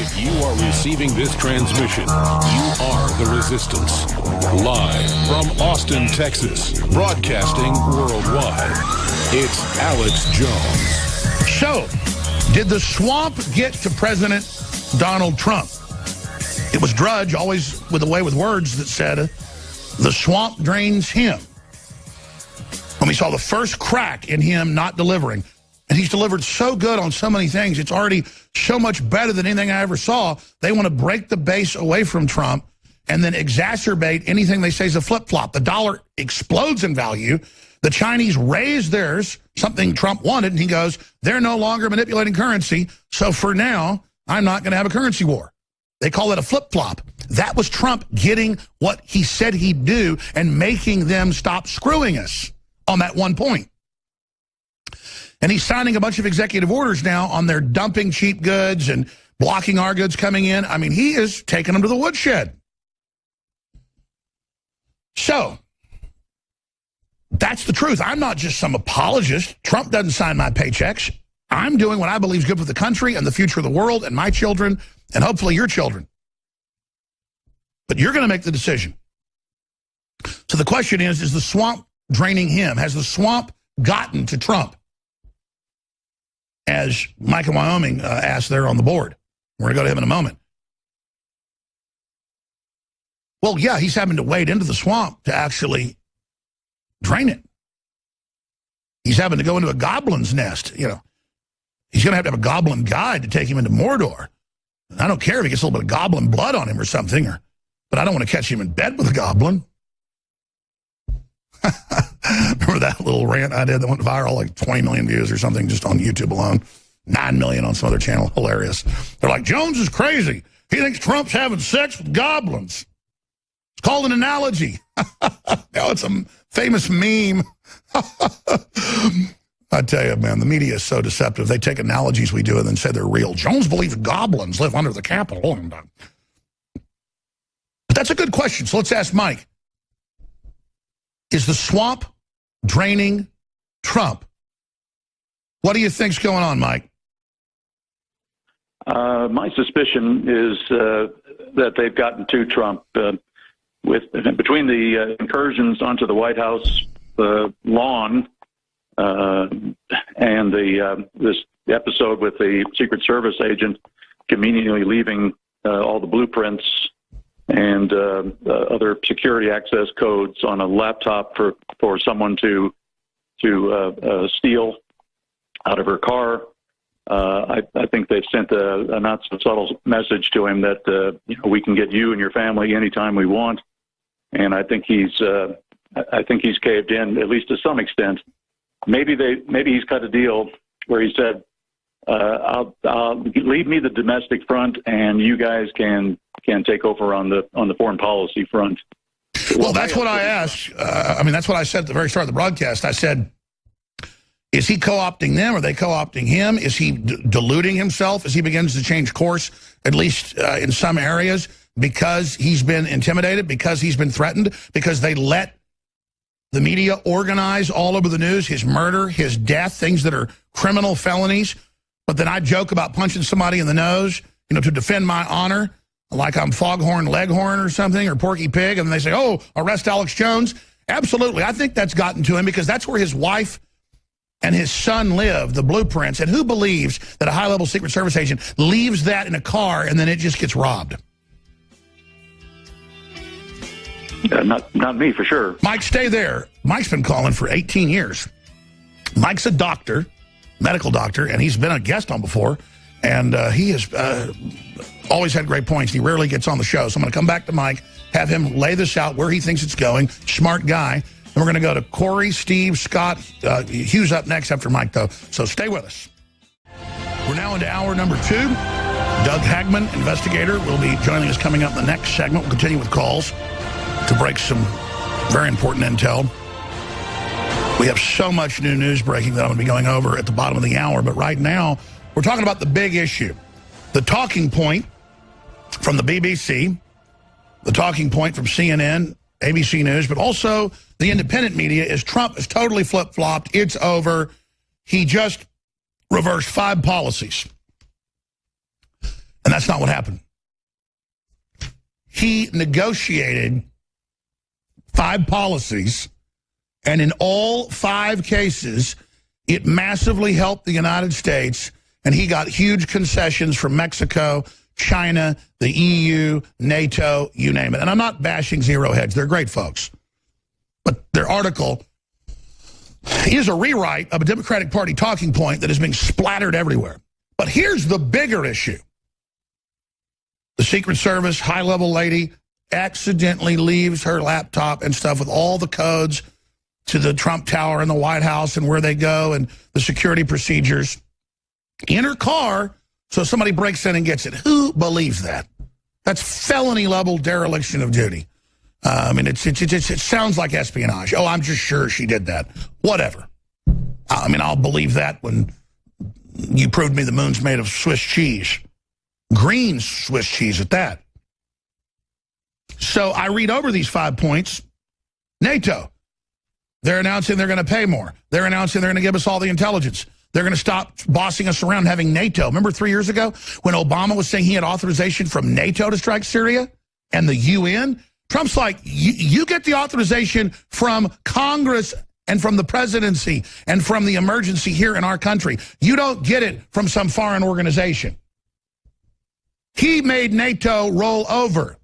If you are receiving this transmission, you are the Resistance. Live from Austin, Texas, broadcasting worldwide, it's Alex Jones. So, did the swamp get to President Donald Trump? It was Drudge, always with a way with words, that said, the swamp drains him. When we saw the first crack in him not delivering, and he's delivered so good on so many things, it's already so much better than anything I ever saw. They want to break the base away from Trump and then exacerbate anything they say is a flip-flop. The dollar explodes in value. The Chinese raise theirs, something Trump wanted, and he goes, they're no longer manipulating currency, so for now, I'm not going to have a currency war. They call it a flip-flop. That was Trump getting what he said he'd do and making them stop screwing us on that one point. And he's signing a bunch of executive orders now on their dumping cheap goods and blocking our goods coming in. I mean, he is taking them to the woodshed. So, that's the truth. I'm not just some apologist. Trump doesn't sign my paychecks. I'm doing what I believe is good for the country and the future of the world and my children and hopefully your children. But you're going to make the decision. So the question is the swamp draining him? Has the swamp gotten to Trump? As Mike in Wyoming asked there on the board. We're going to go to him in a moment. Well, yeah, he's having to wade into the swamp to actually drain it. He's having to go into a goblin's nest, you know. He's going to have a goblin guide to take him into Mordor. I don't care if he gets a little bit of goblin blood on him or something, but I don't want to catch him in bed with a goblin. Remember that little rant I did that went viral, like 20 million views or something just on YouTube alone? 9 million on some other channel. Hilarious. They're like, Jones is crazy. He thinks Trump's having sex with goblins. It's called an analogy. No, it's a famous meme. I tell you, man, the media is so deceptive. They take analogies we do and then say they're real. Jones believes goblins live under the Capitol. But that's a good question. So let's ask Mike. Is the swamp draining Trump? What do you think's going on, Mike? My suspicion is that they've gotten to Trump between the incursions onto the White House lawn and this episode with the Secret Service agent conveniently leaving all the blueprints and other security access codes on a laptop for someone to steal out of her car. I think they've sent a not so subtle message to him that we can get you and your family anytime we want, and I think he's caved in, at least to some extent. Maybe he's cut a deal where he said, I'll leave me the domestic front, and you guys can take over on the foreign policy front. Well, that's what I asked. That's what I said at the very start of the broadcast. I said, is he co-opting them? Are they co-opting him? Is he diluting himself as he begins to change course, at least in some areas, because he's been intimidated, because he's been threatened, because they let the media organize all over the news his murder, his death, things that are criminal felonies? But then I joke about punching somebody in the nose, to defend my honor, like I'm Foghorn Leghorn or something, or Porky Pig, and they say, oh, arrest Alex Jones. Absolutely. I think that's gotten to him because that's where his wife and his son live, the blueprints. And who believes that a high-level Secret Service agent leaves that in a car and then it just gets robbed? Not me, for sure. Mike, stay there. Mike's been calling for 18 years. Mike's a doctor, medical doctor, and he's been a guest on before. And he has always had great points. He rarely gets on the show. So I'm going to come back to Mike, have him lay this out where he thinks it's going. Smart guy. And we're going to go to Corey, Steve, Scott. Hugh's up next after Mike, though. So stay with us. We're now into hour number 2. Doug Hagmann, investigator, will be joining us coming up in the next segment. We'll continue with calls to break some very important intel. We have so much new news breaking that I'm going to be going over at the bottom of the hour. But right now, we're talking about the big issue. The talking point from the BBC, the talking point from CNN, ABC News, but also the independent media is Trump is totally flip-flopped. It's over. He just reversed 5 policies. And And that's not what happened. He negotiated 5 policies, and in all 5 cases, it massively helped the United States, and he got huge concessions from Mexico, China, the EU, NATO, you name it. And I'm not bashing Zero Hedge. They're great folks. But their article is a rewrite of a Democratic Party talking point that is being splattered everywhere. But here's the bigger issue. The Secret Service high-level lady accidentally leaves her laptop and stuff with all the codes to the Trump Tower and the White House and where they go and the security procedures in her car, so somebody breaks in and gets it. Who believes that? That's felony-level dereliction of duty. I mean, it sounds like espionage. Oh, I'm just sure she did that. Whatever. I mean, I'll believe that when you proved me the moon's made of Swiss cheese. Green Swiss cheese at that. So I read over these 5 points. NATO. They're announcing they're going to pay more. They're announcing they're going to give us all the intelligence. They're going to stop bossing us around having NATO. Remember 3 years ago when Obama was saying he had authorization from NATO to strike Syria and the UN? Trump's like, you get the authorization from Congress and from the presidency and from the emergency here in our country. You don't get it from some foreign organization. He made NATO roll over.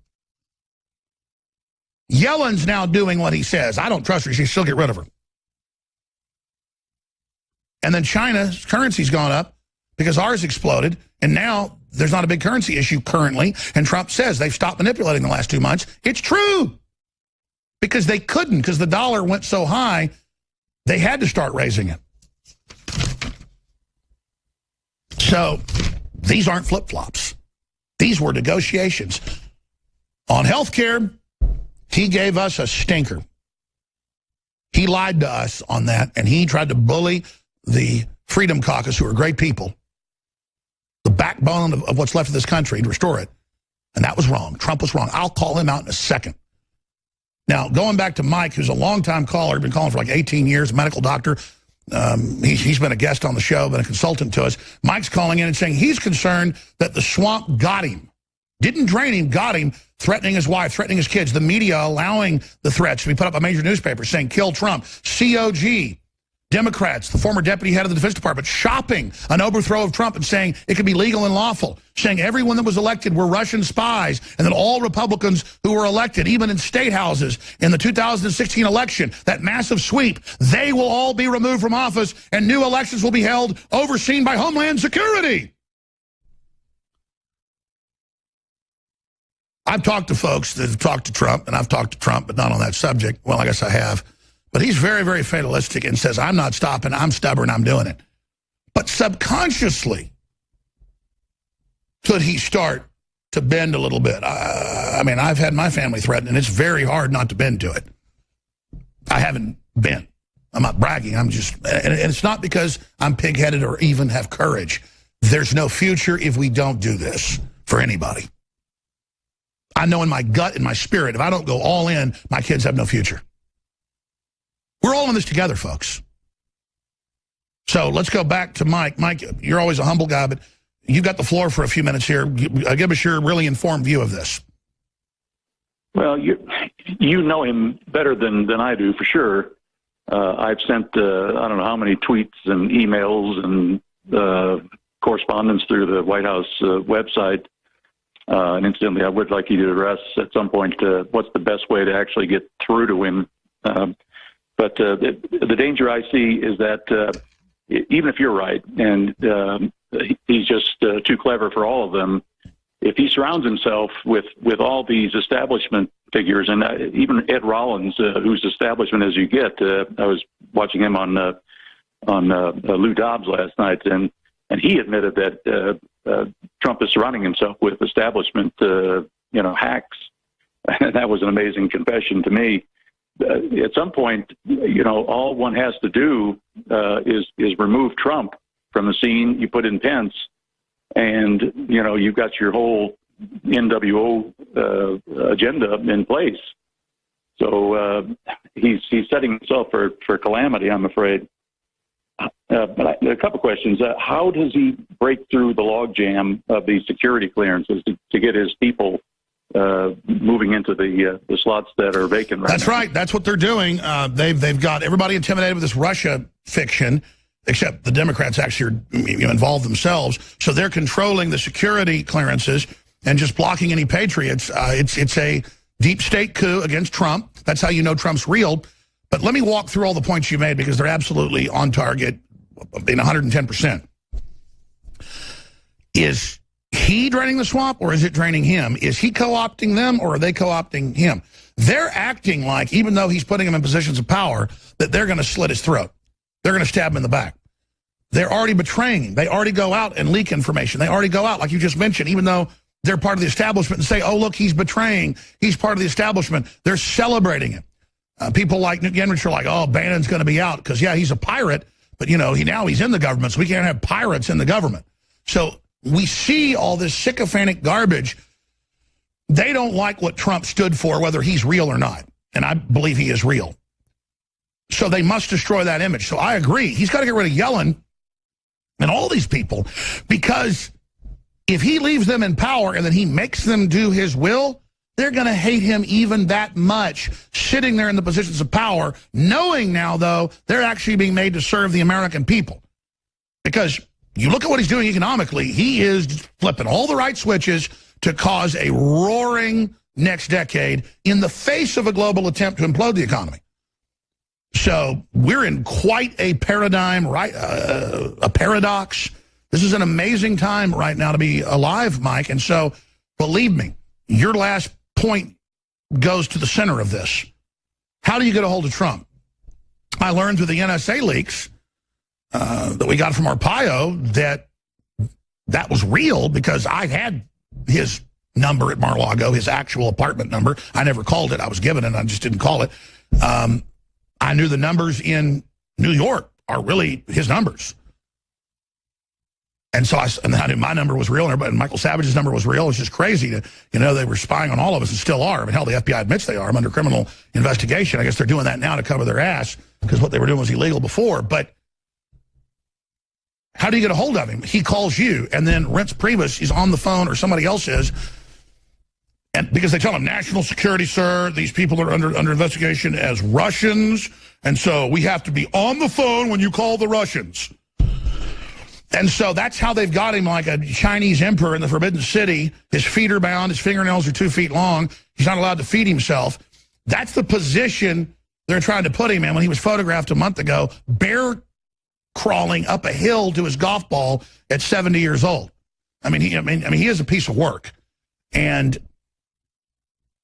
Yellen's now doing what he says. I don't trust her. She should still get rid of her. And then China's currency's gone up because ours exploded. And now there's not a big currency issue currently. And Trump says they've stopped manipulating the last 2 months. It's true. Because they couldn't, because the dollar went so high, they had to start raising it. So these aren't flip-flops. These were negotiations. On health care, he gave us a stinker. He lied to us on that, and he tried to bully the Freedom Caucus, who are great people, the backbone of what's left of this country, to restore it. And that was wrong. Trump was wrong. I'll call him out in a second. Now, going back to Mike, who's a longtime caller, been calling for like 18 years, medical doctor. He's been a guest on the show, been a consultant to us. Mike's calling in and saying he's concerned that the swamp got him. Didn't drain him, got him, threatening his wife, threatening his kids. The media allowing the threats to be put up by major newspapers saying, kill Trump. COG, Democrats, the former deputy head of the Defense Department, shopping an overthrow of Trump and saying it could be legal and lawful, saying everyone that was elected were Russian spies, and that all Republicans who were elected, even in state houses in the 2016 election, that massive sweep, they will all be removed from office and new elections will be held overseen by Homeland Security. I've talked to folks that have talked to Trump, and I've talked to Trump, but not on that subject. Well, I guess I have. But he's very, very fatalistic and says, I'm not stopping, I'm stubborn, I'm doing it. But subconsciously, could he start to bend a little bit? I mean, I've had my family threatened, and it's very hard not to bend to it. I haven't bent. I'm not bragging. I'm just, and it's not because I'm pig-headed or even have courage. There's no future if we don't do this for anybody. I know in my gut, in my spirit, if I don't go all in, my kids have no future. We're all in this together, folks. So let's go back to Mike. Mike, you're always a humble guy, but you got the floor for a few minutes here. Give us your really informed view of this. Well, you know him better than I do, for sure. I've sent, I don't know how many tweets and emails and correspondence through the White House website. And incidentally, I would like you to address at some point what's the best way to actually get through to him. But the danger I see is that even if you're right, and he's just too clever for all of them, if he surrounds himself with all these establishment figures, and even Ed Rollins, whose establishment as you get, I was watching him on Lou Dobbs last night, and he admitted that Trump is surrounding himself with establishment, hacks. And that was an amazing confession to me. At some point, all one has to do is remove Trump from the scene. You put in Pence, and you've got your whole NWO agenda in place. So he's setting himself for calamity, I'm afraid. a couple questions. How does he break through the logjam of these security clearances to get his people moving into the slots that are vacant right now? That's right. That's what they're doing. They've got everybody intimidated with this Russia fiction, except the Democrats actually are involved themselves. So they're controlling the security clearances and just blocking any patriots. It's a deep state coup against Trump. That's how you know Trump's real. But let me walk through all the points you made because they're absolutely on target in 110%. Is he draining the swamp or is it draining him? Is he co-opting them or are they co-opting him? They're acting like, even though he's putting them in positions of power, that they're going to slit his throat. They're going to stab him in the back. They're already betraying him. They already go out and leak information. They already go out, like you just mentioned, even though they're part of the establishment, and say, oh, look, he's betraying. He's part of the establishment. They're celebrating him. People like Newt Gingrich are like, oh, Bannon's going to be out because, yeah, he's a pirate, but, you know, now he's in the government, so we can't have pirates in the government. So we see all this sycophantic garbage. They don't like what Trump stood for, whether he's real or not, and I believe he is real. So they must destroy that image. So I agree. He's got to get rid of Yellen and all these people, because if he leaves them in power and then he makes them do his will, they're going to hate him even that much, sitting there in the positions of power, knowing now, though, they're actually being made to serve the American people. Because you look at what he's doing economically, he is flipping all the right switches to cause a roaring next decade in the face of a global attempt to implode the economy. So we're in quite a paradigm, right? A paradox. This is an amazing time right now to be alive, Mike. And so, believe me, your last point goes to the center of this. How do you get a hold of Trump? I learned through the NSA leaks that we got from Arpaio that was real, because I had his number at Mar-a-Lago, his actual apartment number. I never called it. I was given it. I just didn't call it. I knew the numbers in New York are really his numbers. And so I knew my number was real, and Michael Savage's number was real. It's just crazy to, they were spying on all of us and still are. I mean, hell, the FBI admits they are. I'm under criminal investigation. I guess they're doing that now to cover their ass because what they were doing was illegal before. But how do you get a hold of him? He calls you, and then Reince Priebus is on the phone, or somebody else is, and because they tell him, national security, sir, these people are under investigation as Russians, and so we have to be on the phone when you call the Russians. And so that's how they've got him, like a Chinese emperor in the Forbidden City. His feet are bound. His fingernails are 2 feet long. He's not allowed to feed himself. That's the position they're trying to put him in when he was photographed a month ago, bear crawling up a hill to his golf ball at 70 years old. I mean, he is a piece of work. And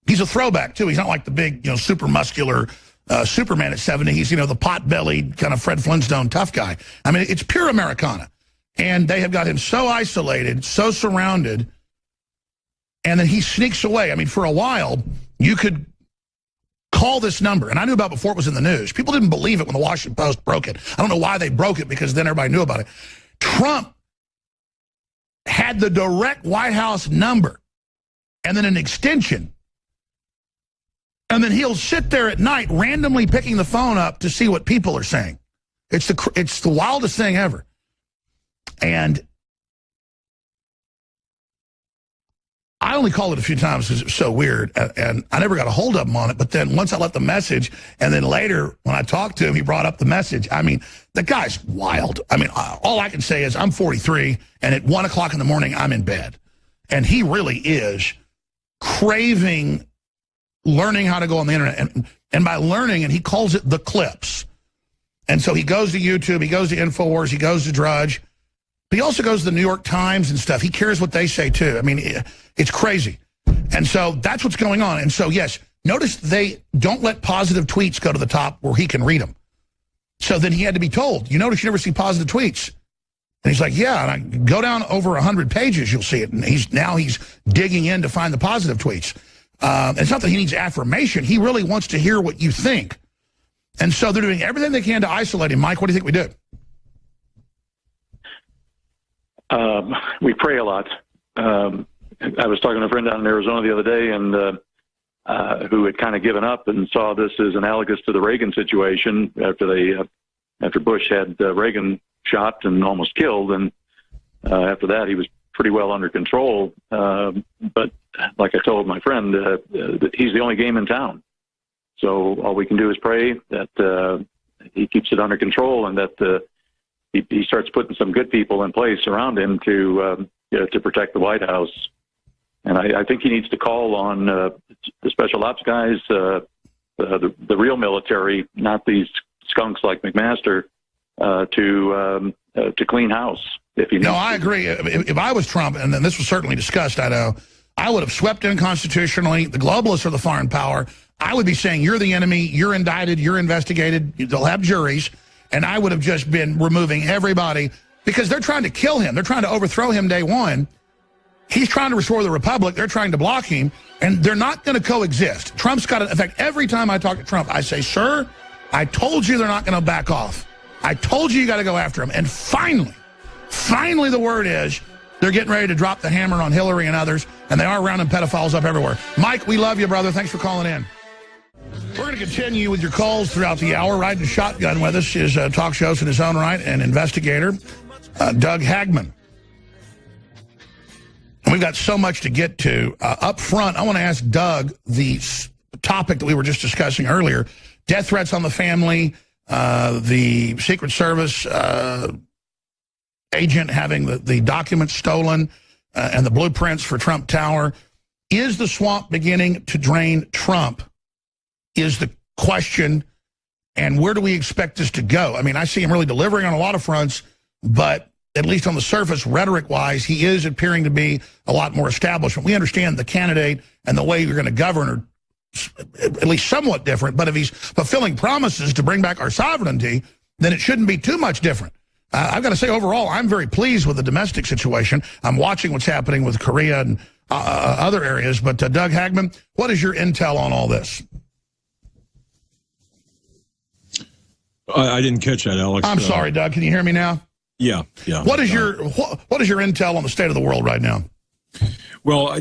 he's a throwback, too. He's not like the big, super muscular Superman at 70. He's, the pot-bellied kind of Fred Flintstone tough guy. I mean, it's pure Americana. And they have got him so isolated, so surrounded, and then he sneaks away. I mean, for a while, you could call this number, and I knew about it before it was in the news. People didn't believe it when the Washington Post broke it. I don't know why they broke it, because then everybody knew about it. Trump had the direct White House number and then an extension, and then he'll sit there at night randomly picking the phone up to see what people are saying. It's the wildest thing ever. And I only called it a few times because it was so weird, and I never got a hold of him on it. But then once I left the message, and then later when I talked to him, he brought up the message. I mean, the guy's wild. I mean, all I can say is I'm 43, and at 1 o'clock in the morning, I'm in bed. And he really is craving learning how to go on the internet. And by learning, and he calls it the clips. And so he goes to YouTube, he goes to InfoWars, he goes to Drudge. But he also goes to the New York Times and stuff. He cares what they say, too. I mean, it's crazy. And so that's what's going on. And so, yes, notice they don't let positive tweets go to the top where he can read them. So then he had to be told, you notice you never see positive tweets. And he's like, yeah, and I go down over 100 pages, you'll see it. And he's digging in to find the positive tweets. It's not that he needs affirmation. He really wants to hear what you think. And so they're doing everything they can to isolate him. Mike, what do you think we do? We pray a lot. I was talking to a friend down in Arizona the other day, and who had kind of given up and saw this as analogous to the Reagan situation after they after Bush had Reagan shot and almost killed, and after that he was pretty well under control. But like I told my friend, he's the only game in town. So all we can do is pray that he keeps it under control, and that he starts putting some good people in place around him to protect the White House. And I think he needs to call on the special ops guys, the real military, not these skunks like McMaster, to clean house. If he no, I agree. If I was Trump, and then this was certainly discussed, I would have swept in constitutionally. The globalists are the foreign power. I would be saying, you're the enemy, you're indicted, you're investigated, they'll have juries, and I would have just been removing everybody, because they're trying to kill him. They're trying to overthrow him day one. He's trying to restore the republic. They're trying to block him, and they're not going to coexist. Trump's got to, in fact, every time I talk to Trump, I say, sir, I told you they're not going to back off. I told you got to go after him. And finally the word is they're getting ready to drop the hammer on Hillary and others, and they are rounding pedophiles up everywhere. Mike, we love you, brother. Thanks for calling in. We're going to continue with your calls throughout the hour. Riding shotgun with us is a talk show in his own right and investigator, Doug Hagmann. And we've got so much to get to. Up front, I want to ask Doug the topic that we were just discussing earlier, death threats on the family, the Secret Service agent having the documents stolen, and the blueprints for Trump Tower. Is the swamp beginning to drain Trump? Is the question, and where do we expect this to go? I mean, I see him really delivering on a lot of fronts, but at least on the surface, rhetoric-wise, he is appearing to be a lot more established. We understand the candidate and the way you're going to govern are at least somewhat different, but if he's fulfilling promises to bring back our sovereignty, then it shouldn't be too much different. I've got to say, overall, I'm very pleased with the domestic situation. I'm watching what's happening with Korea and other areas, but Doug Hagmann, what is your intel on all this? I didn't catch that, Alex. I'm sorry, Doug. Can you hear me now? Yeah. What is your intel on the state of the world right now? Well, I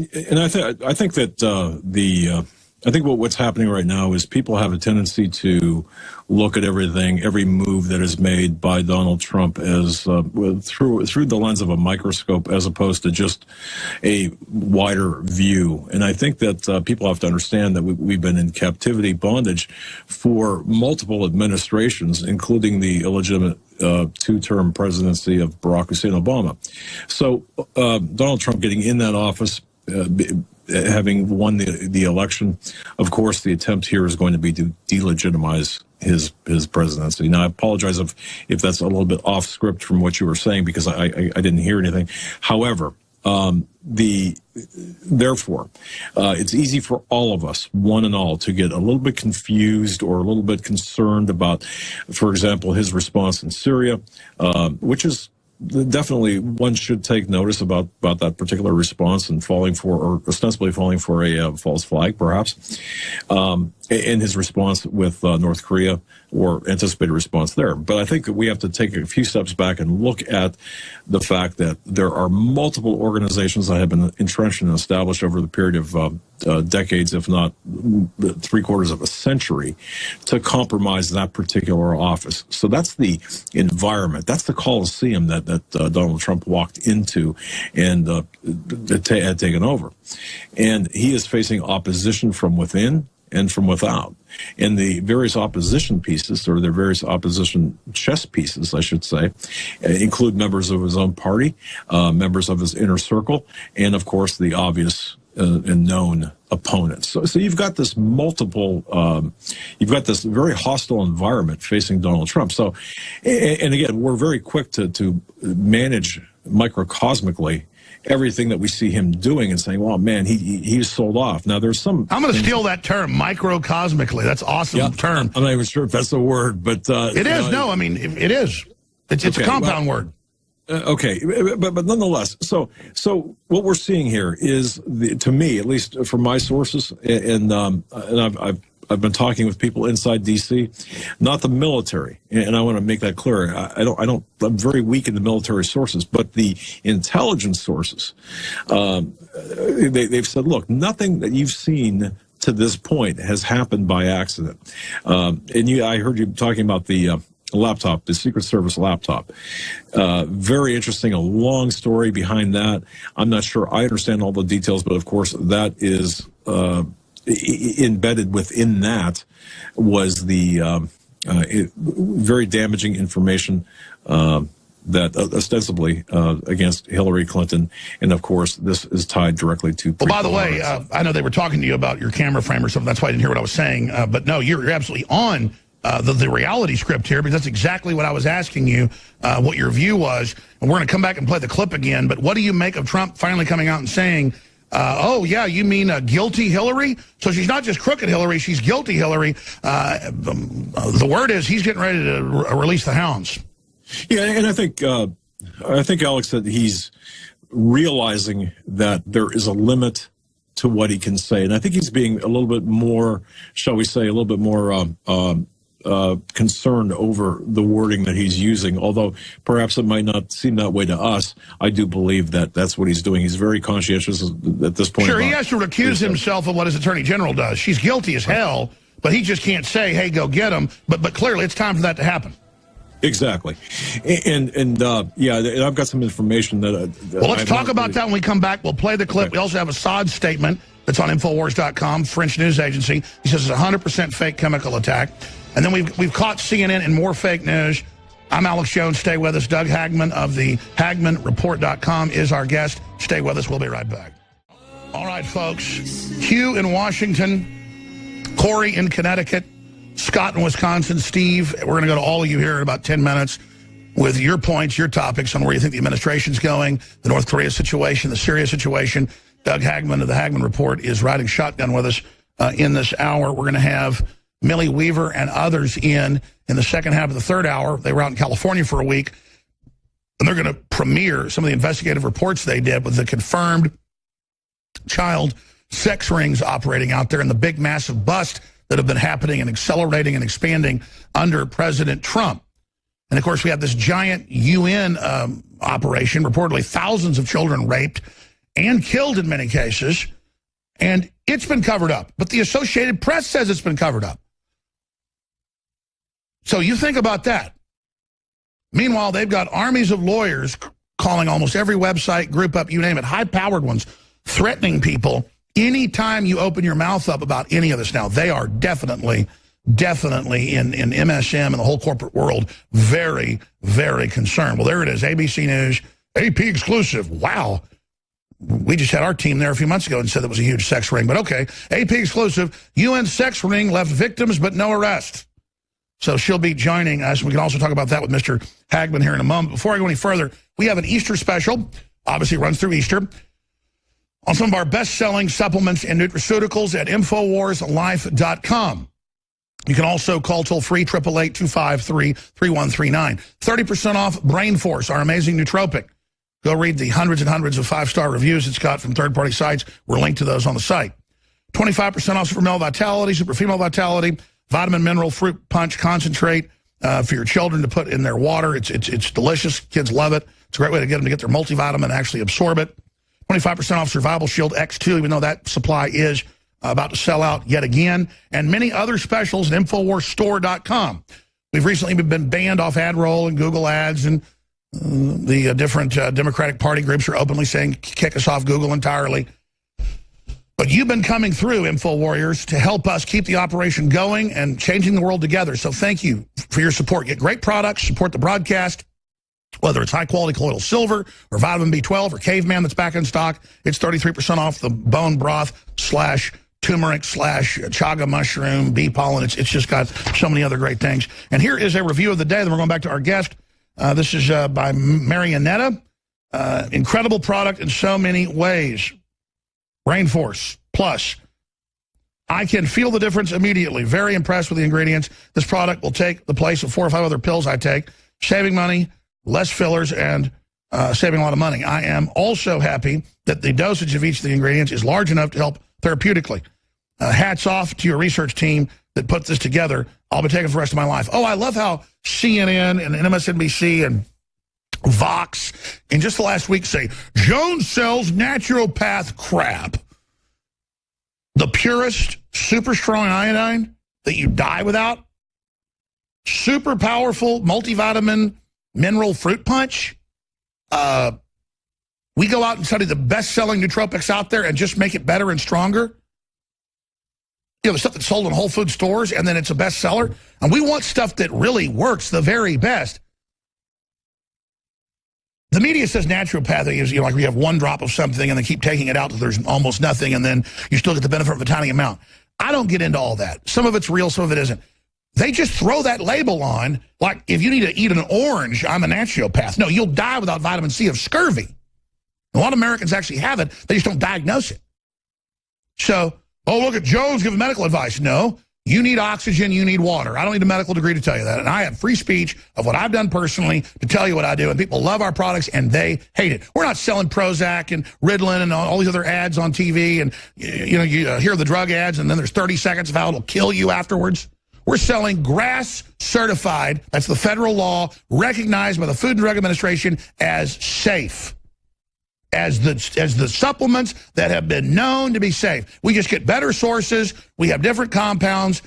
think that I think what's happening right now is people have a tendency to look at everything, every move that is made by Donald Trump as through the lens of a microscope, as opposed to just a wider view. And I think that people have to understand that we've been in captivity bondage for multiple administrations, including the illegitimate two-term presidency of Barack Hussein Obama. So Donald Trump getting in that office, having won the election, of course, the attempt here is going to be to delegitimize his presidency. Now, I apologize if that's a little bit off script from what you were saying, because I didn't hear anything. However, therefore, it's easy for all of us, one and all, to get a little bit confused or a little bit concerned about, for example, his response in Syria, which is definitely one should take notice about that particular response and ostensibly falling for a false flag, perhaps, in his response with North Korea, or anticipated response there. But I think that we have to take a few steps back and look at the fact that there are multiple organizations that have been entrenched and established over the period of decades, if not 3/4 of a century, to compromise that particular office. So that's the environment. That's the Coliseum that Donald Trump walked into and had taken over. And he is facing opposition from within and from without. And the various opposition pieces, or their various opposition chess pieces, I should say, include members of his own party, members of his inner circle, and, of course, the obvious and known opponents. So you've got this you've got this very hostile environment facing Donald Trump. So, and again, we're very quick to manage microcosmically everything that we see him doing and saying, well, man, he's sold off. Now, there's some... I'm going to steal that term, microcosmically. That's an awesome term. I'm not even sure if that's a word, but... it is. No, I mean, it is. It's a compound word. Okay, but nonetheless, so what we're seeing here is, to me, at least from my sources, and I've been talking with people inside D.C., not the military, and I want to make that clear. I'm very weak in the military sources, but the intelligence sources, they've said, look, nothing that you've seen to this point has happened by accident. I heard you talking about the laptop, the Secret Service laptop. Very interesting, a long story behind that. I'm not sure I understand all the details, but of course that is embedded within that was the very damaging information that ostensibly against Hillary Clinton. And of course, this is tied directly to... Well, by the way, I know they were talking to you about your camera frame or something. That's why I didn't hear what I was saying. But no, you're absolutely on the reality script here, because that's exactly what I was asking you, what your view was. And we're going to come back and play the clip again. But what do you make of Trump finally coming out and saying, oh, yeah, you mean guilty Hillary? So she's not just crooked Hillary, she's guilty Hillary. The word is he's getting ready to release the hounds. Yeah, and I think Alex, that he's realizing that there is a limit to what he can say, and I think he's being a little bit more, shall we say, a little bit more concerned over the wording that he's using. Although perhaps it might not seem that way to us, I do believe that that's what he's doing. He's very conscientious at this point. Sure, he has to recuse himself of what his attorney general does. She's guilty as hell, but he just can't say, "Hey, go get him." But clearly, it's time for that to happen. Exactly. And yeah, and I've got some information that... well, let's talk about that when we come back. We'll play the clip. Okay. We also have Assad's statement that's on Infowars.com, French news agency. He says it's a 100% fake chemical attack. And then we've caught CNN in more fake news. I'm Alex Jones. Stay with us. Doug Hagmann of the HagmannReport.com is our guest. Stay with us. We'll be right back. All right, folks. Hugh in Washington, Corey in Connecticut, Scott in Wisconsin, Steve, we're going to go to all of you here in about 10 minutes with your points, your topics on where you think the administration's going, the North Korea situation, the Syria situation. Doug Hagmann of the Hagmann Report is riding shotgun with us in this hour. We're going to have Millie Weaver and others in the second half of the third hour. They were out in California for a week, and they're going to premiere some of the investigative reports they did with the confirmed child sex rings operating out there and the big, massive bust that have been happening and accelerating and expanding under President Trump. And, of course, we have this giant UN operation, reportedly thousands of children raped and killed in many cases, and it's been covered up. But the Associated Press says it's been covered up. So you think about that. Meanwhile, they've got armies of lawyers calling almost every website, group up, you name it, high-powered ones, threatening people. Anytime you open your mouth up about any of this now, they are definitely in MSM and the whole corporate world very, very concerned. Well, there it is, ABC News, AP exclusive. Wow. We just had our team there a few months ago and said that was a huge sex ring. But okay, AP exclusive, UN sex ring left victims but no arrest. So she'll be joining us. We can also talk about that with Mr. Hagmann here in a moment. Before I go any further, we have an Easter special. Obviously, it runs through Easter. On some of our best-selling supplements and nutraceuticals at InfoWarsLife.com. You can also call toll-free 888-253-3139. 30% off Brain Force, our amazing nootropic. Go read the hundreds and hundreds of five-star reviews it's got from third-party sites. We're linked to those on the site. 25% off Super Male Vitality, Super Female Vitality, Vitamin Mineral Fruit Punch Concentrate for your children to put in their water. It's delicious. Kids love it. It's a great way to get them to get their multivitamin and actually absorb it. 25% off Survival Shield X2, even though that supply is about to sell out yet again. And many other specials at InfoWarsStore.com. We've recently been banned off AdRoll and Google Ads, and the different Democratic Party groups are openly saying kick us off Google entirely. But you've been coming through, InfoWarriors, to help us keep the operation going and changing the world together. So thank you for your support. Get great products, support the broadcast. Whether it's high-quality colloidal silver or vitamin B12 or Caveman that's back in stock, it's 33% off the bone broth / turmeric / chaga mushroom, bee pollen. It's just got so many other great things. And here is a review of the day. Then we're going back to our guest. This is by Marianetta. Incredible product in so many ways. Brain Force Plus. I can feel the difference immediately. Very impressed with the ingredients. This product will take the place of 4 or 5 other pills I take, saving money, less fillers, and saving a lot of money. I am also happy that the dosage of each of the ingredients is large enough to help therapeutically. Hats off to your research team that put this together. I'll be taking it for the rest of my life. Oh, I love how CNN and MSNBC and Vox in just the last week say, Jones sells naturopath crap. The purest, super strong iodine that you die without. super powerful multivitamin mineral fruit punch. We go out and study the best-selling nootropics out there and just make it better and stronger. You know, the stuff that's sold in Whole Food stores, and then it's a bestseller. And we want stuff that really works the very best. The media says naturopathy is, you know, like you have one drop of something and they keep taking it out till there's almost nothing, and then you still get the benefit of a tiny amount. I don't get into all that. Some of it's real, some of it isn't. They just throw that label on, like if you need to eat an orange, I'm a naturopath. No, you'll die without vitamin C of scurvy. A lot of Americans actually have it. They just don't diagnose it. So, oh, look at Joe's giving medical advice. No, you need oxygen, you need water. I don't need a medical degree to tell you that. And I have free speech of what I've done personally to tell you what I do. And people love our products and they hate it. We're not selling Prozac and Ritalin and all these other ads on TV. And, you know, you hear the drug ads and then there's 30 seconds of how it'll kill you afterwards. We're selling GRAS certified. That's the federal law recognized by the Food and Drug Administration as safe. As the supplements that have been known to be safe. We just get better sources. We have different compounds.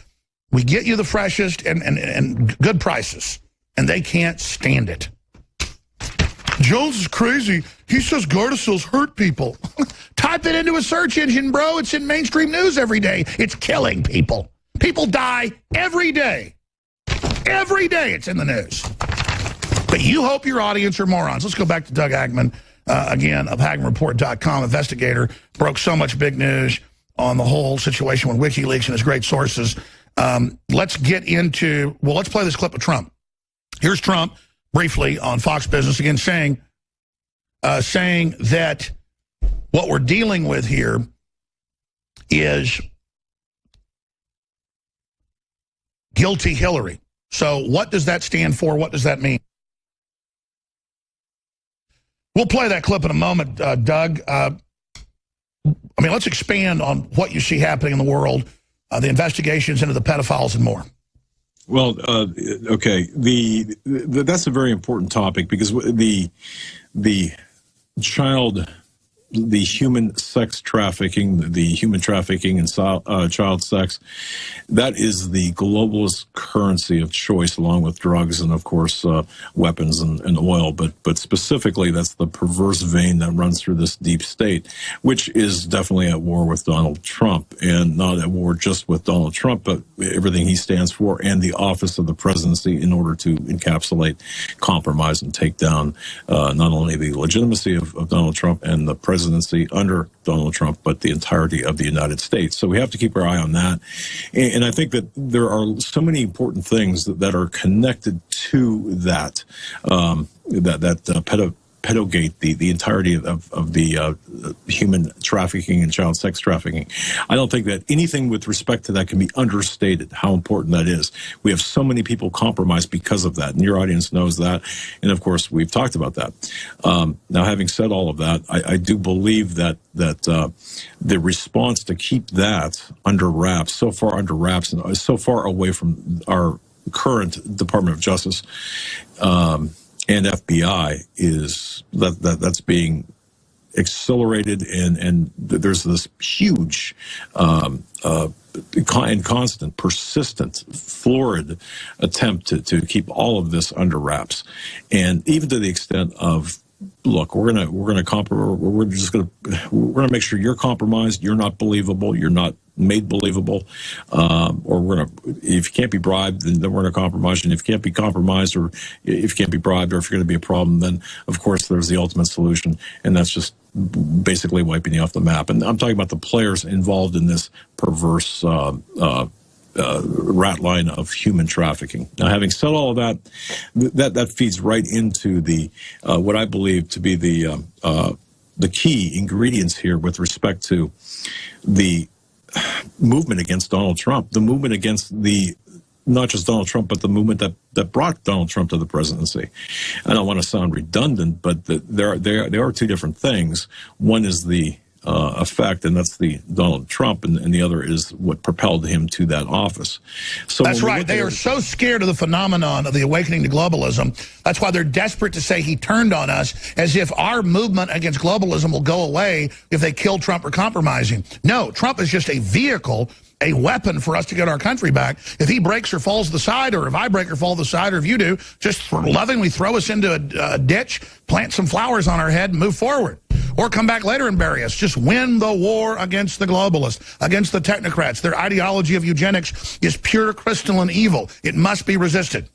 We get you the freshest and good prices. And they can't stand it. Jones is crazy. He says Gardasil's hurt people. Type it into a search engine, bro. It's in mainstream news every day. It's killing people. People die every day. Every day it's in the news. But you hope your audience are morons. Let's go back to Doug Hagmann. Again, of HagmannReport.com, investigator, broke so much big news on the whole situation with WikiLeaks and his great sources. Let's get into, well, let's play this clip of Trump. Here's Trump, briefly, on Fox Business, again, saying that what we're dealing with here is guilty Hillary. So what does that stand for? What does that mean? We'll play that clip in a moment, Doug. I mean, let's expand on what you see happening in the world, the investigations into the pedophiles and more. Well, okay. That's a very important topic because the human sex trafficking, the human trafficking and child sex, that is the globalist currency of choice, along with drugs and, of course, weapons and oil. But specifically, that's the perverse vein that runs through this deep state, which is definitely at war with Donald Trump, and not at war just with Donald Trump, but everything he stands for and the office of the presidency in order to encapsulate, compromise, and take down not only the legitimacy of Donald Trump and the presidency under Donald Trump, but the entirety of the United States. So we have to keep our eye on that. And I think that there are so many important things that are connected to that, pedogate, the entirety of the human trafficking and child sex trafficking. I don't think that anything with respect to that can be understated, how important that is. We have so many people compromised because of that, and your audience knows that. And of course, we've talked about that. Now, having said all of that, I do believe that the response to keep that under wraps, so far under wraps, and so far away from our current Department of Justice, and FBI, is that's being accelerated, and there's this huge and constant, persistent, florid attempt to keep all of this under wraps, and even to the extent of, look, we're gonna make sure you're compromised, you're not believable, you're not made believable, or if you can't be bribed, then we're going to compromise you. And if you can't be compromised, or if you can't be bribed, or if you're going to be a problem, then of course there's the ultimate solution, and that's just basically wiping you off the map. And I'm talking about the players involved in this perverse rat line of human trafficking. Now, having said all of that, that feeds right into the what I believe to be the key ingredients here with respect to the movement against Donald Trump, the movement against not just Donald Trump, but the movement that brought Donald Trump to the presidency. I don't want to sound redundant, but they are two different things. One is the effect, and that's the Donald Trump, and the other is what propelled him to that office. So that's right. They are so scared of the phenomenon of the awakening to globalism. That's why they're desperate to say he turned on us, as if our movement against globalism will go away if they kill Trump or compromise him. No, Trump is just a vehicle, a weapon for us to get our country back. If he breaks or falls to the side, or if I break or fall to the side, or if you do, just lovingly throw us into a ditch, plant some flowers on our head, and move forward. Or come back later and bury us. Just win the war against the globalists, against the technocrats. Their ideology of eugenics is pure crystalline evil. It must be resisted.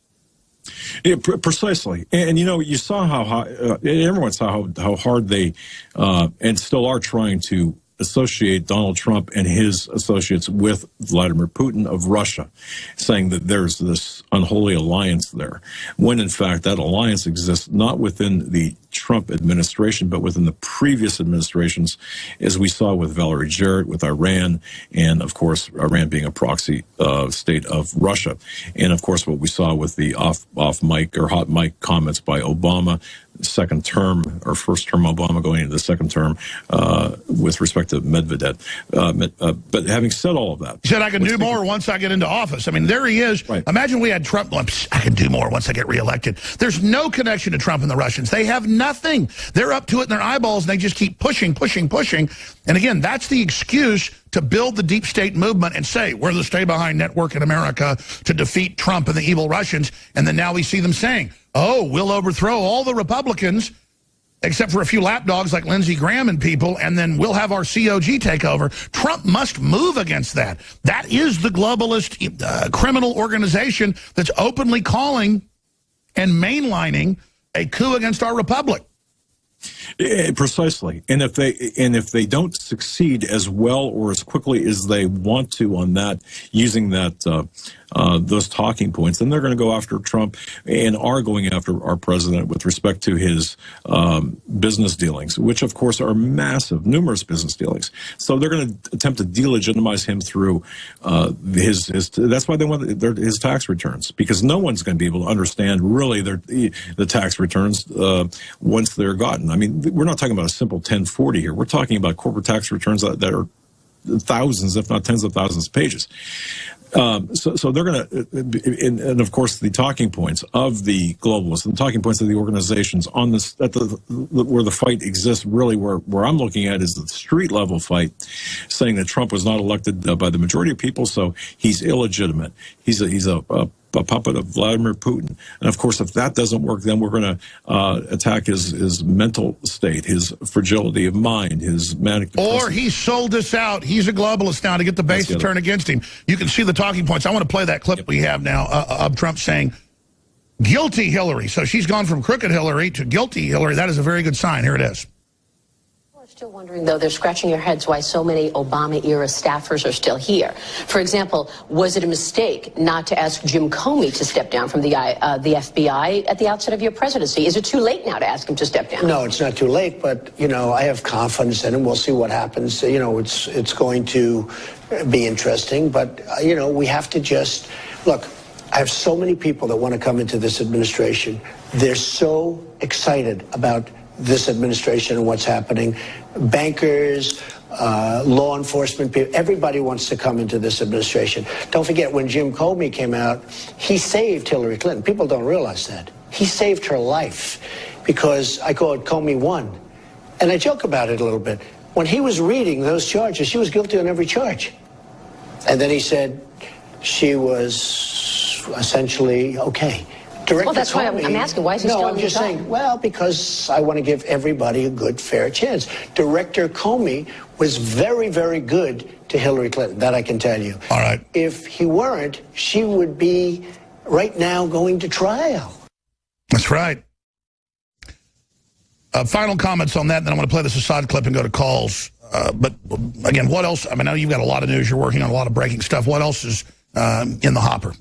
Yeah, precisely. And you know, you saw how everyone saw how hard they and still are trying to associate Donald Trump and his associates with Vladimir Putin of Russia, saying that there's this unholy alliance there, when in fact that alliance exists not within the Trump administration, but within the previous administrations, as we saw with Valerie Jarrett, with Iran, and of course Iran being a proxy state of Russia, and of course what we saw with the off mic or hot mic comments by Obama, second term or first term Obama going into the second term with respect to Medvedev. But having said all of that, he said, I can do more once I get into office. I mean, there he is. Right. Imagine we had Trump going, I can do more once I get reelected. There's no connection to Trump and the Russians. They have nothing. They're up to it in their eyeballs, and they just keep pushing. And again, that's the excuse to build the deep state movement and say, we're the stay-behind network in America to defeat Trump and the evil Russians. And then now we see them saying, oh, we'll overthrow all the Republicans, except for a few lapdogs like Lindsey Graham and people, and then we'll have our COG take over. Trump must move against that. That is the globalist criminal organization that's openly calling and mainlining a coup against our republic. Precisely. And if they don't succeed as well or as quickly as they want to on that, using that those talking points, then they're going to go after Trump and are going after our president with respect to his business dealings, which of course are massive, numerous business dealings. So they're going to attempt to delegitimize him through his. That's why they want his tax returns, because no one's going to be able to understand really the tax returns once they're gotten. I mean, we're not talking about a simple 1040 here. We're talking about corporate tax returns that are thousands, if not tens of thousands of pages. So they're going to, and of course, the talking points of the globalists, the talking points of the organizations on this, where the fight exists, really where I'm looking at is the street level fight, saying that Trump was not elected by the majority of people, so he's illegitimate. He's a puppet of Vladimir Putin. And of course, if that doesn't work, then we're going to attack his mental state, his fragility of mind, his manic depressive. Or he sold us out. He's a globalist now to get the base to turn against him. You can see the talking points. I want to play that clip we have now of Trump saying, guilty Hillary. So she's gone from crooked Hillary to guilty Hillary. That is a very good sign. Here it is. Still wondering, though, they're scratching their heads why so many Obama-era staffers are still here. For example, was it a mistake not to ask Jim Comey to step down from the FBI at the outset of your presidency? Is it too late now to ask him to step down? No, it's not too late, but, you know, I have confidence in him. We'll see what happens. You know, it's going to be interesting, but, you know, we have to just, look, I have so many people that want to come into this administration. They're so excited about this administration and what's happening. Bankers, law enforcement people, everybody wants to come into this administration. Don't forget, when Jim Comey came out, he saved Hillary Clinton. People don't realize that. He saved her life, because I call it Comey 1. And I joke about it a little bit. When he was reading those charges, she was guilty on every charge. And then he said she was essentially okay. Well, that's why I'm asking, why is he still in the job? No, I'm just saying, well, because I want to give everybody a good, fair chance. Director Comey was very, very good to Hillary Clinton, that I can tell you. All right. If he weren't, she would be right now going to trial. That's right. Final comments on that, then I'm going to play this Assad clip and go to calls. But again, what else? I mean, I know you've got a lot of news. You're working on a lot of breaking stuff. What else is in the hopper?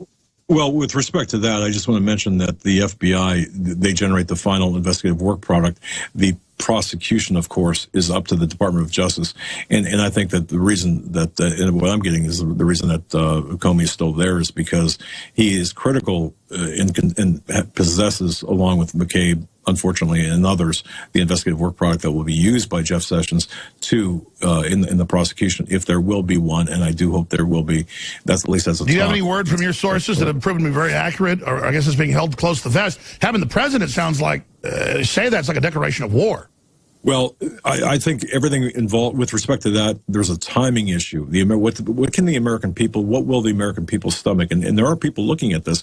Well, with respect to that, I just want to mention that the FBI, they generate the final investigative work product. The prosecution, of course, is up to the Department of Justice. And I think that the reason that, and what I'm getting is the reason that Comey is still there is because he is critical and possesses, along with McCabe, unfortunately, and others, the investigative work product that will be used by Jeff Sessions in the prosecution, if there will be one, and I do hope there will be. That's at least as a Do you have any word from your sources that have proven to be very accurate, or I guess it's being held close to the vest? Having the president sounds like, say that's like a declaration of war. Well, I think everything involved with respect to that, there's a timing issue. What can the American people, what will the American people stomach? And there are people looking at this.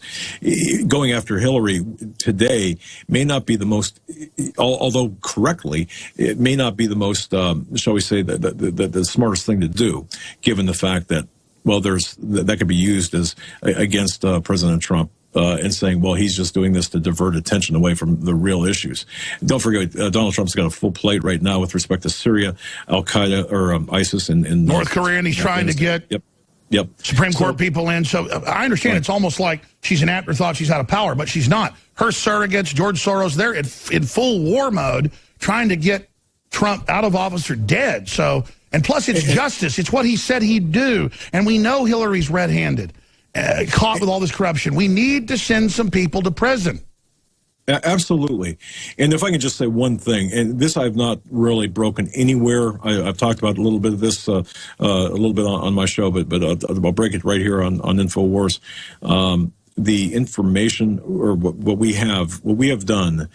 Going after Hillary today may not be the most, although correctly, it may not be the most, shall we say, the smartest thing to do, given the fact that, well, that could be used as against President Trump. And saying, well, he's just doing this to divert attention away from the real issues. Don't forget, Donald Trump's got a full plate right now with respect to Syria, Al-Qaeda, or ISIS in North Korea, and he's trying to get Supreme Court people in. So I understand It's almost like she's an afterthought, she's out of power, but she's not. Her surrogates, George Soros, they're in full war mode trying to get Trump out of office or dead. So, and plus it's justice. It's what he said he'd do. And we know Hillary's red-handed. Caught with all this corruption. We need to send some people to prison. Absolutely. And if I can just say one thing, and this I've not really broken anywhere. I've talked about a little bit of this a little bit on my show, but I'll break it right here on InfoWars. The information, or what we have done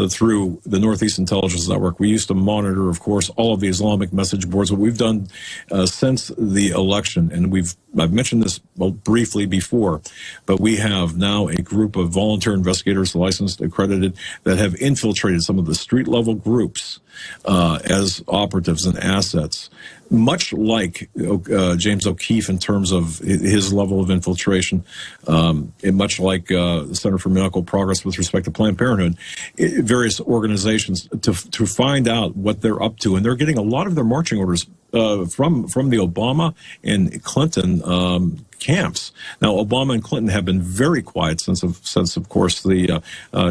through the Northeast Intelligence Network. We used to monitor, of course, all of the Islamic message boards. What we've done since the election, and I've mentioned this briefly before, but we have now a group of volunteer investigators, licensed, accredited, that have infiltrated some of the street level groups as operatives and assets. Much like James O'Keefe in terms of his level of infiltration, and much like the Center for Medical Progress with respect to Planned Parenthood, various organizations to find out what they're up to. And they're getting a lot of their marching orders from the Obama and Clinton camps. Now, Obama and Clinton have been very quiet since of course, the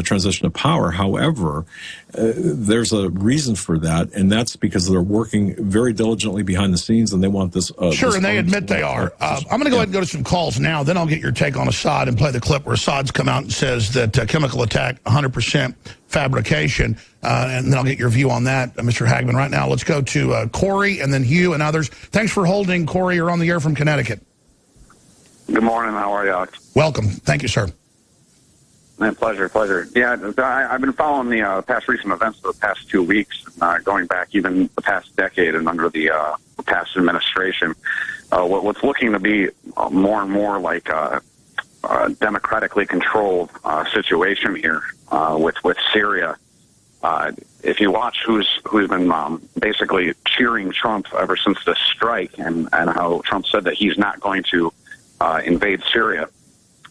transition of power. However, there's a reason for that, and that's because they're working very diligently behind the scenes, and they want this. Sure, and they admit they are. I'm going to go ahead and go to some calls now. Then I'll get your take on Assad and play the clip where Assad's come out and says that chemical attack, 100% fabrication, and then I'll get your view on that, Mr. Hagmann. Right now, let's go to Corey and then Hugh and others. Thanks for holding, Corey. You're on the air from Connecticut. Good morning. How are you? Welcome. Thank you, sir. Man, pleasure. Yeah, I've been following the past recent events for the past 2 weeks, going back even the past decade and under the past administration. What's looking to be more and more like a democratically controlled situation here with Syria. If you watch who's been basically cheering Trump ever since this strike, and how Trump said that he's not going to invade Syria,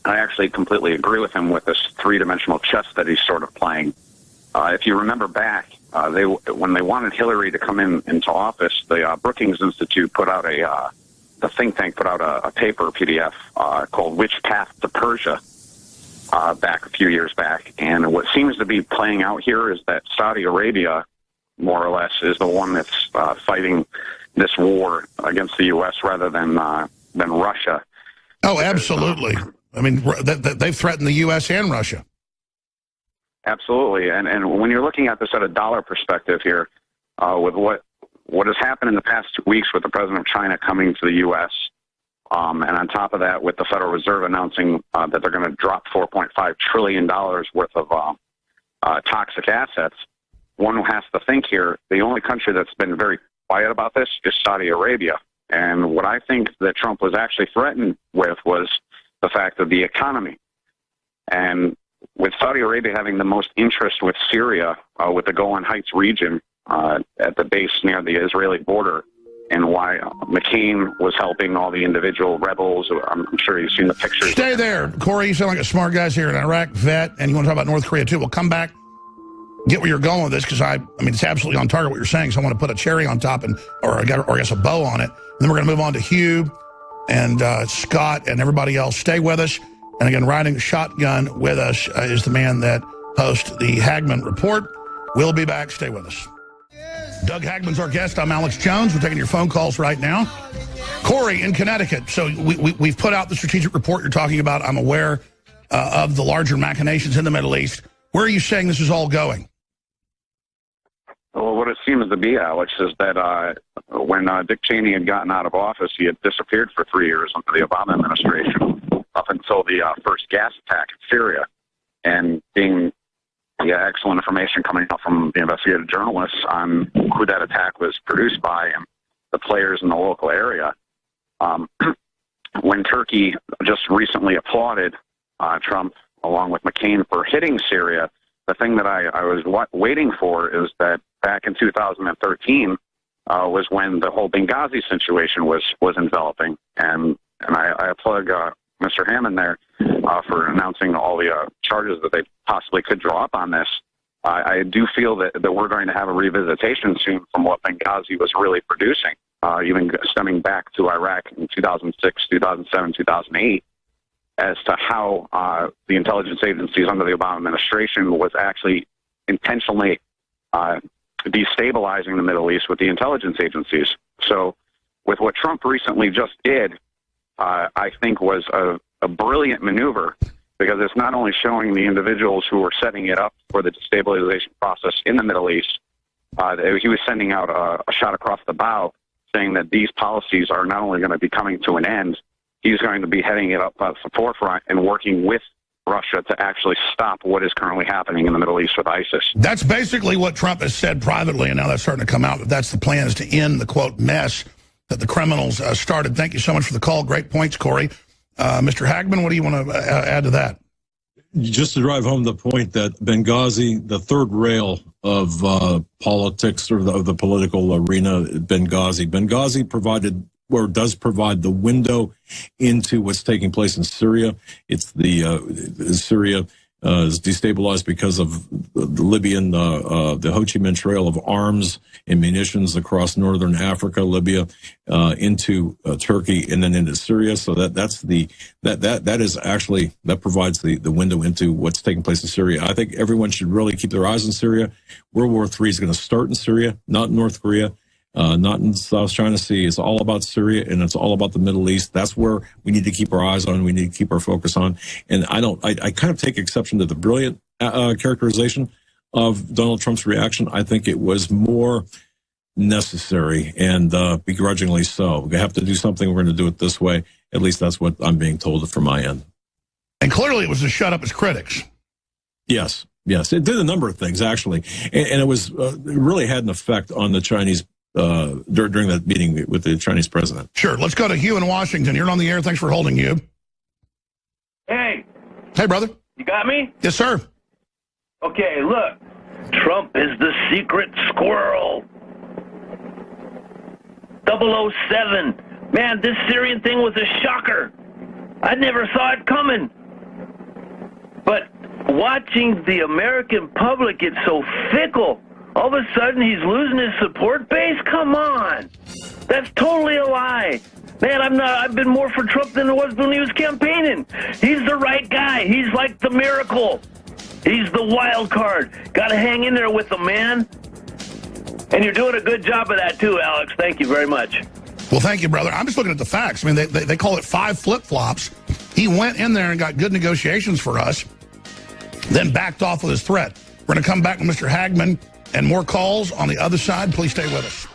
I actually completely agree with him with this three-dimensional chess that he's sort of playing. If you remember back, when they wanted Hillary to come into office, the Brookings Institute put out the think tank put out a paper, PDF, called "Which Path to Persia," back a few years back. And what seems to be playing out here is that Saudi Arabia, more or less, is the one that's fighting this war against the U.S. rather than Russia. Oh, absolutely. I mean, they've threatened the U.S. and Russia. Absolutely. And when you're looking at this at a dollar perspective here, with what has happened in the past 2 weeks with the president of China coming to the U.S., and on top of that, with the Federal Reserve announcing that they're going to drop $4.5 trillion worth of toxic assets, one has to think here, the only country that's been very quiet about this is Saudi Arabia. And what I think that Trump was actually threatened with was the fact of the economy. And with Saudi Arabia having the most interest with Syria, with the Golan Heights region at the base near the Israeli border, and why McCain was helping all the individual rebels. I'm sure you've seen the pictures. Stay there. Corey, you sound like a smart guy's here, an Iraq vet, and you want to talk about North Korea, too. We'll come back, get where you're going with this, because I mean, it's absolutely on target what you're saying, so I want to put a cherry on top, or I guess a bow on it. And then we're going to move on to Hugh and Scott and everybody else. Stay with us. And again, riding shotgun with us is the man that hosts the Hagmann Report. We'll be back. Stay with us. Doug Hagmann's our guest. I'm Alex Jones. We're taking your phone calls right now. Corey in Connecticut. So we've put out the strategic report you're talking about. I'm aware of the larger machinations in the Middle East. Where are you saying this is all going? Well, what it seems to be, Alex, is that when Dick Cheney had gotten out of office, he had disappeared for 3 years under the Obama administration up until the first gas attack in Syria. And being excellent information coming out from the investigative journalists on who that attack was produced by and the players in the local area. When Turkey just recently applauded Trump along with McCain for hitting Syria, the thing that I was waiting for is that back in 2013 was when the whole Benghazi situation was enveloping. And I applaud Mr. Hammond there for announcing all the charges that they possibly could draw up on this. I do feel that we're going to have a revisitation soon from what Benghazi was really producing, even stemming back to Iraq in 2006, 2007, 2008, as to how the intelligence agencies under the Obama administration was actually intentionally destabilizing the Middle East with the intelligence agencies. So with what Trump recently just did, I think was a brilliant maneuver, because it's not only showing the individuals who were setting it up for the destabilization process in the Middle East, he was sending out a shot across the bow saying that these policies are not only going to be coming to an end, he's going to be heading it up at the forefront and working with Russia to actually stop what is currently happening in the Middle East with ISIS. That's basically what Trump has said privately, and now that's starting to come out. That's the plan, is to end the, quote, mess that the criminals started. Thank you so much for the call. Great points, Corey. Mr. Hagmann, what do you want to add to that? Just to drive home the point that Benghazi, the third rail of politics, or of the political arena, Benghazi provided, or does provide, the window into what's taking place in Syria. It's Syria is destabilized because of the Libyan, the Ho Chi Minh Trail of arms and munitions across northern Africa, Libya, into Turkey, and then into Syria. So that provides the window into what's taking place in Syria. I think everyone should really keep their eyes on Syria. World War III is going to start in Syria, not in North Korea. Not in the South China Sea. It's all about Syria, and it's all about the Middle East. That's where we need to keep our eyes on. We need to keep our focus on. And I kind of take exception to the brilliant characterization of Donald Trump's reaction. I think it was more necessary, and begrudgingly so. We have to do something. We're going to do it this way. At least that's what I'm being told from my end. And clearly it was to shut up his critics. Yes. It did a number of things, actually. And it was it really had an effect on the Chinese during that meeting with the Chinese president. Sure. Let's go to Hugh in Washington. You're on the air. Thanks for holding, Hugh. Hey. Hey, brother. You got me? Yes, sir. Okay, look. Trump is the secret squirrel. 007. Man, this Syrian thing was a shocker. I never saw it coming. But watching the American public get so fickle, all of a sudden he's losing his support base? Come on. That's totally a lie. Man, I've been more for Trump than I was when he was campaigning. He's the right guy. He's like the miracle. He's the wild card. Got to hang in there with the man. And you're doing a good job of that too, Alex. Thank you very much. Well, thank you, brother. I'm just looking at the facts. I mean, they call it 5 flip-flops. He went in there and got good negotiations for us, then backed off with his threat. We're going to come back with Mr. Hagmann and more calls on the other side. Please stay with us.